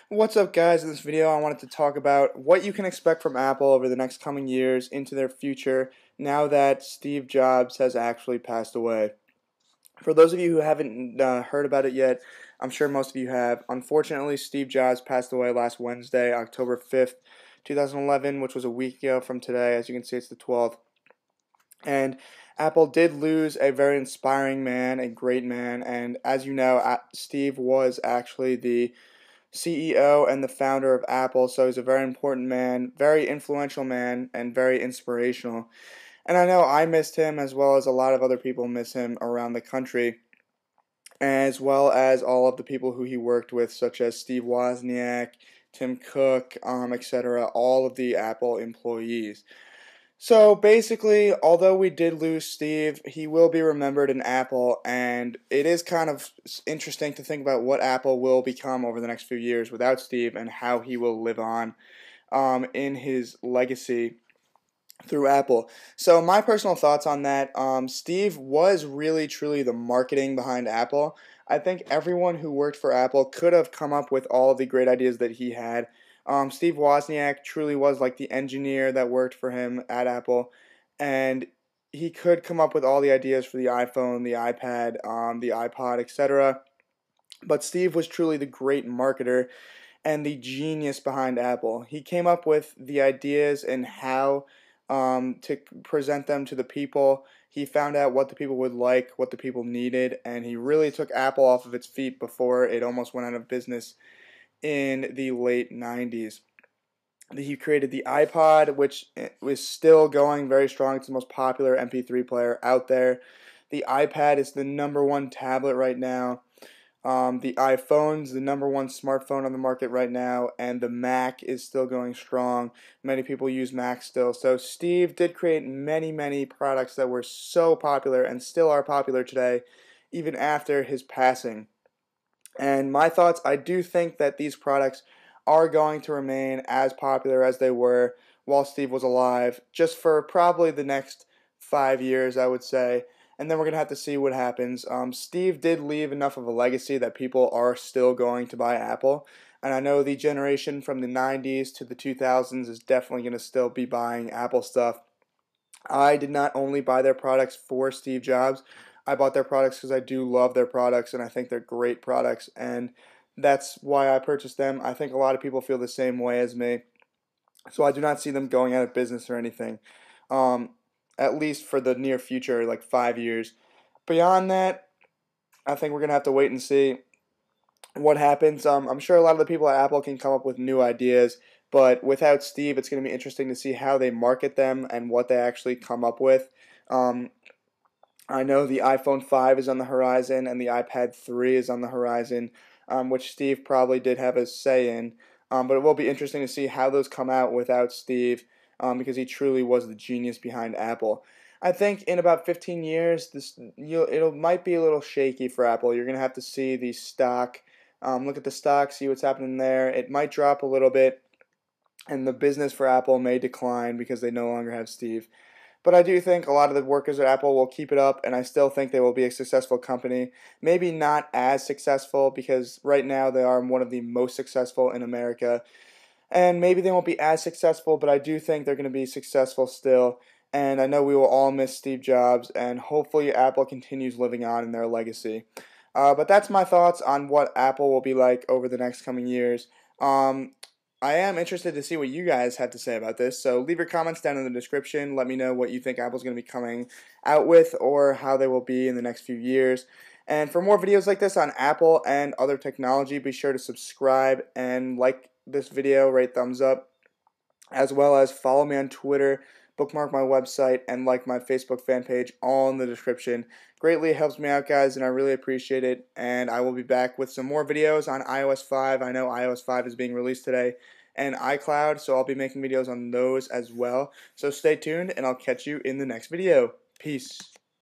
What's up, guys? In this video I wanted to talk about what you can expect from Apple over the next coming years into their future now that Steve Jobs has actually passed away. For those of you who haven't heard about it yet, I'm sure most of you have. Unfortunately, Steve Jobs passed away last Wednesday, October 5th, 2011, which was a week ago from today. As you can see, it's the 12th. And Apple did lose a very inspiring man, a great man, and as you know, Steve was actually the CEO and the founder of Apple, so he's a very important man, very influential man, and very inspirational. And I know I missed him as well as a lot of other people miss him around the country, as well as all of the people who he worked with, such as Steve Wozniak, Tim Cook, etc., all of the Apple employees. So basically, although we did lose Steve, he will be remembered in Apple, and it is kind of interesting to think about what Apple will become over the next few years without Steve and how he will live on in his legacy through Apple. So my personal thoughts on that, Steve was really truly the marketing behind Apple. I think everyone who worked for Apple could have come up with all of the great ideas that he had. Steve Wozniak truly was like the engineer that worked for him at Apple, and he could come up with all the ideas for the iPhone, the iPad, the iPod, etc. But Steve was truly the great marketer and the genius behind Apple. He came up with the ideas and how to present them to the people. He found out what the people would like, what the people needed, and he really took Apple off of its feet before it almost went out of business in the late 90s. He created the iPod, which is still going very strong. It's the most popular MP3 player out there. The iPad is the #1 tablet right now. The iPhone's the #1 smartphone on the market right now, and the Mac is still going strong. Many people use Mac still. So Steve did create many, many products that were so popular and still are popular today, even after his passing. And my thoughts, I do think that these products are going to remain as popular as they were while Steve was alive, just for probably the next 5 years, I would say. And then we're going to have to see what happens. Steve did leave enough of a legacy that people are still going to buy Apple. And I know the generation from the 90s to the 2000s is definitely going to still be buying Apple stuff. I did not only buy their products for Steve Jobs, I bought their products because I do love their products and I think they're great products, and that's why I purchased them. I think a lot of people feel the same way as me, so I do not see them going out of business or anything, um, at least for the near future, like 5 years. Beyond that, I think we're going to have to wait and see what happens. I'm sure a lot of the people at Apple can come up with new ideas, but without Steve, it's going to be interesting to see how they market them and what they actually come up with. Um, I know the iPhone 5 is on the horizon and the iPad 3 is on the horizon, which Steve probably did have a say in. But it will be interesting to see how those come out without Steve, because he truly was the genius behind Apple. I think in about 15 years, it might be a little shaky for Apple. You're going to have to see the stock, look at the stock, see what's happening there. It might drop a little bit, and the business for Apple may decline because they no longer have Steve. But I do think a lot of the workers at Apple will keep it up, and I still think they will be a successful company. Maybe not as successful because right now they are one of the most successful in America. And maybe they won't be as successful, but I do think they're going to be successful still. And I know we will all miss Steve Jobs, and hopefully Apple continues living on in their legacy. But that's my thoughts on what Apple will be like over the next coming years. I am interested to see what you guys have to say about this, so leave your comments down in the description. Let me know what you think Apple's going to be coming out with or how they will be in the next few years. And for more videos like this on Apple and other technology, be sure to subscribe and like this video, rate thumbs up, as well as follow me on Twitter, bookmark my website, and like my Facebook fan page, all in the description. Greatly helps me out, guys, and I really appreciate it. And I will be back with some more videos on iOS 5. I know iOS 5 is being released today, and iCloud, so I'll be making videos on those as well. So stay tuned, and I'll catch you in the next video. Peace.